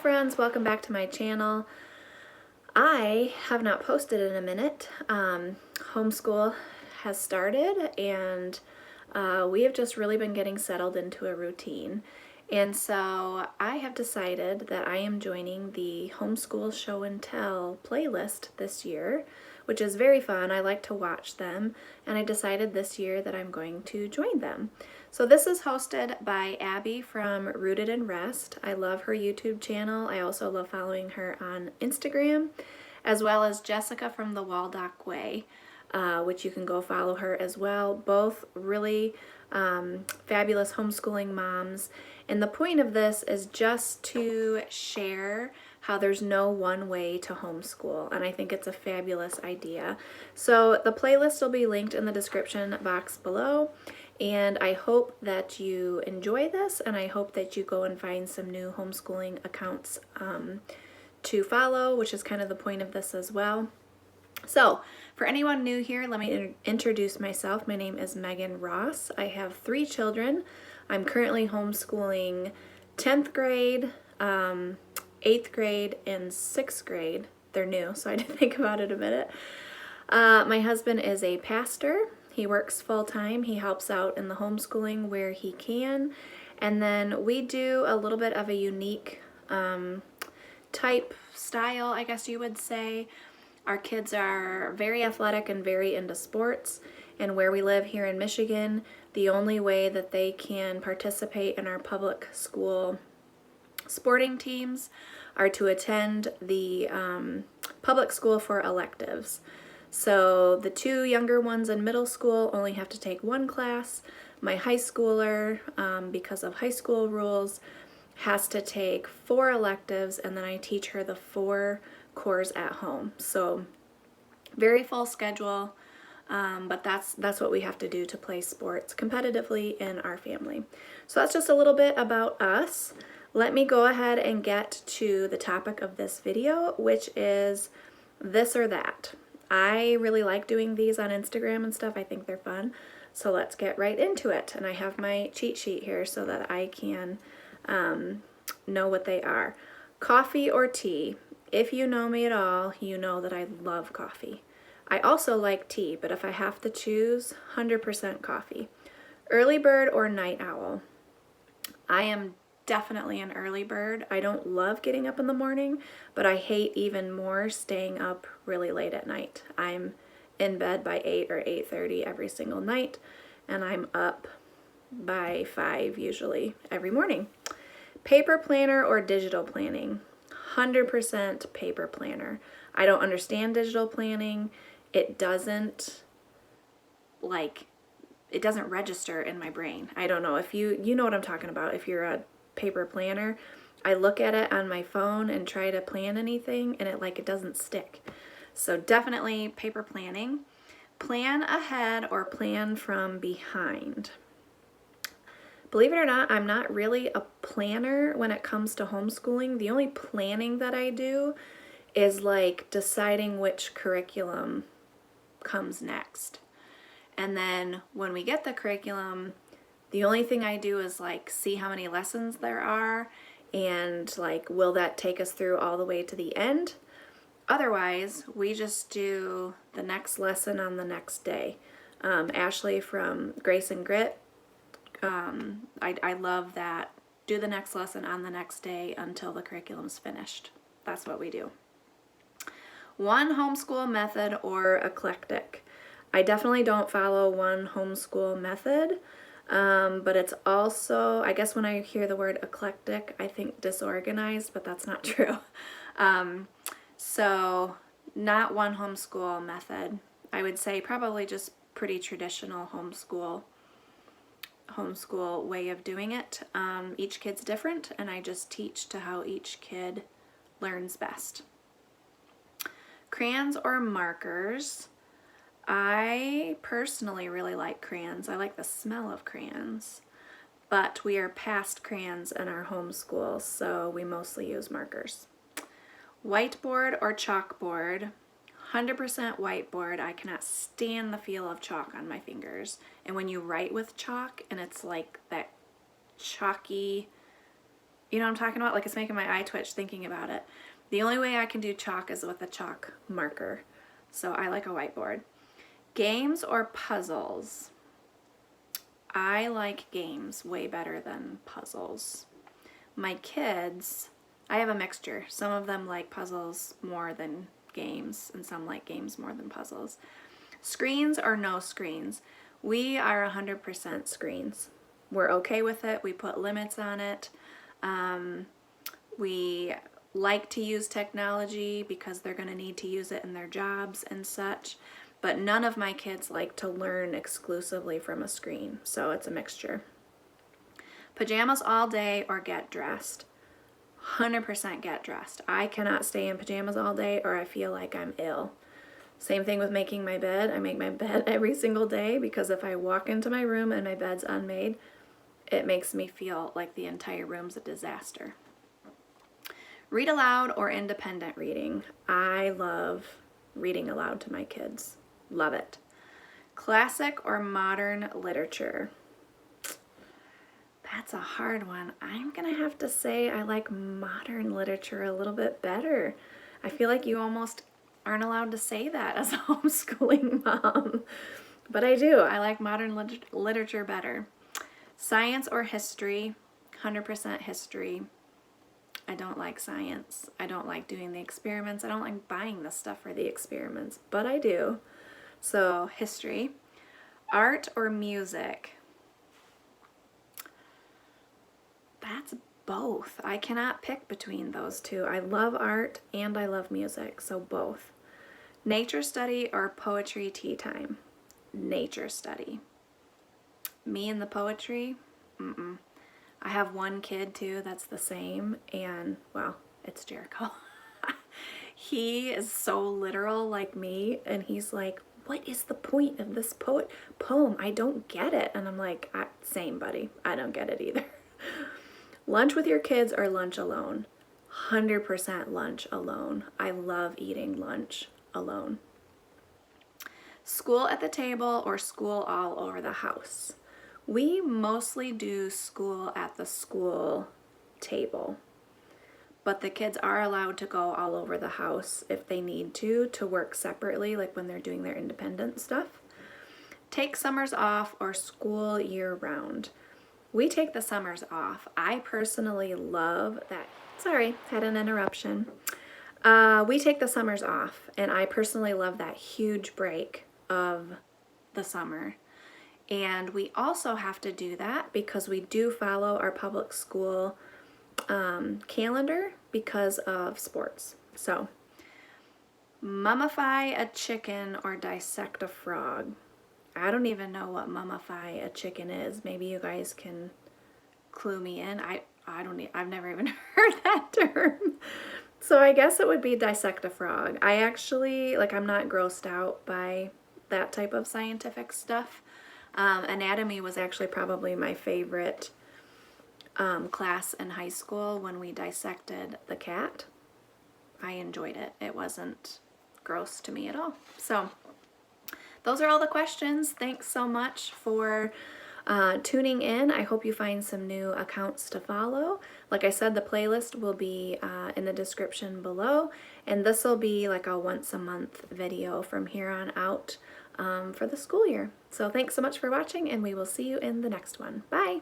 friends, welcome back to my channel. I have not posted in a minute. Homeschool has started and we have just really been getting settled into a routine. And so I have decided that I am joining the Homeschool Show and Tell playlist this year, which is very fun. I like to watch them, and I decided this year that I'm going to join them. So this is hosted by Abby from Rooted in Rest. I love her YouTube channel. I also love following her on Instagram, as well as Jessica from the Waldock Way, which you can go follow her as well. Both really fabulous homeschooling moms. And the point of this is just to share how there's no one way to homeschool, and I think it's a fabulous idea. So the playlist will be linked in the description box below, and I hope that you enjoy this, and I hope that you go and find some new homeschooling accounts to follow, which is kind of the point of this as well. So, for anyone new here, let me introduce myself. My name is Megan Ross. I have 3 children. I'm currently homeschooling 10th grade, 8th grade, and 6th grade. They're new, so I had to think about it a minute. My husband is a pastor. He works full-time. He helps out in the homeschooling where he can. And then we do a little bit of a unique type style, I guess you would say. Our kids are very athletic and very into sports, and where we live here in Michigan, the only way that they can participate in our public school sporting teams are to attend the public school for electives. So the 2 younger ones in middle school only have to take 1 class. My high schooler, because of high school rules, has to take 4 electives, and then I teach her the 4 cores at home. So very full schedule, but that's what we have to do to play sports competitively in our family. So that's just a little bit about us. Let me go ahead and get to the topic of this video, which is this or that. I really like doing these on Instagram and stuff. I think they're fun. So let's get right into it. And I have my cheat sheet here so that I can know what they are. Coffee or tea? If you know me at all, you know that I love coffee. I also like tea, but if I have to choose, 100% coffee. Early bird or night owl? I am definitely an early bird. I don't love getting up in the morning, but I hate even more staying up really late at night. I'm in bed by 8 or 8:30 every single night, and I'm up by 5 usually every morning. Paper planner or digital planning? 100% paper planner. I don't understand digital planning. It doesn't register in my brain. I don't know if you know what I'm talking about. If you're a paper planner, I look at it on my phone and try to plan anything, and it doesn't stick. So definitely paper planning. Plan ahead or plan from behind? Believe it or not, I'm not really a planner when it comes to homeschooling. The only planning that I do is like deciding which curriculum comes next. And then when we get the curriculum, the only thing I do is like see how many lessons there are and like, will that take us through all the way to the end? Otherwise, we just do the next lesson on the next day. Ashley from Grace and Grit, I love that. Do the next lesson on the next day until the curriculum's finished. That's what we do. One homeschool method or eclectic? I definitely don't follow one homeschool method, but it's also, I guess when I hear the word eclectic, I think disorganized, but that's not true. So not one homeschool method. I would say probably just pretty traditional homeschool way of doing it. Each kid's different, and I just teach to how each kid learns best. Crayons or markers? I personally really like crayons. I like the smell of crayons, but we are past crayons in our homeschool, so we mostly use markers. Whiteboard or chalkboard? 100% whiteboard. I cannot stand the feel of chalk on my fingers. And when you write with chalk and it's like that chalky You know what I'm talking about? Like, it's making my eye twitch thinking about it. The only way I can do chalk is with a chalk marker. So I like a whiteboard. Games or puzzles? I like games way better than puzzles. My kids, I have a mixture. Some of them like puzzles more than games, and some like games more than puzzles. Screens or no screens? We are 100% screens. We're okay with it. We put limits on it. We like to use technology because they're going to need to use it in their jobs and such. But none of my kids like to learn exclusively from a screen, so it's a mixture. Pajamas all day or get dressed? 100% get dressed. I cannot stay in pajamas all day or I feel like I'm ill. Same thing with making my bed. I make my bed every single day because if I walk into my room and my bed's unmade, it makes me feel like the entire room's a disaster. Read aloud or independent reading? I love reading aloud to my kids. Love it. Classic or modern literature? That's a hard one. I'm going to have to say I like modern literature a little bit better. I feel like you almost aren't allowed to say that as a homeschooling mom. But I do. I like modern literature better. Science or history? 100% history. I don't like science. I don't like doing the experiments. I don't like buying the stuff for the experiments, but I do. So, history. Art or music? That's both. I cannot pick between those two. I love art and I love music, so both. Nature study or poetry tea time? Nature study. Me and the poetry? I have one kid too that's the same, and well, it's Jericho. He is so literal like me, and he's like, what is the point of this poem? I don't get it. And I'm like, same buddy, I don't get it either. Lunch with your kids or lunch alone? 100% lunch alone. I love eating lunch alone. School at the table or school all over the house? We mostly do school at the school table, but the kids are allowed to go all over the house if they need to work separately, like when they're doing their independent stuff. Take summers off or school year round? We take the summers off. I personally love that. Sorry, had an interruption. We take the summers off, and I personally love that huge break of the summer. And we also have to do that because we do follow our public school calendar because of sports. So, mummify a chicken or dissect a frog? I don't even know what mummify a chicken is. Maybe you guys can clue me in. I've never even heard that term. So I guess it would be dissect a frog. I actually, I'm not grossed out by that type of scientific stuff. Anatomy was actually probably my favorite class in high school when we dissected the cat. I enjoyed it. It wasn't gross to me at all. So those are all the questions. Thanks so much for tuning in. I hope you find some new accounts to follow. Like I said, the playlist will be in the description below, and this will be like a once a month video from here on out for the school year. So thanks so much for watching, and we will see you in the next one. Bye!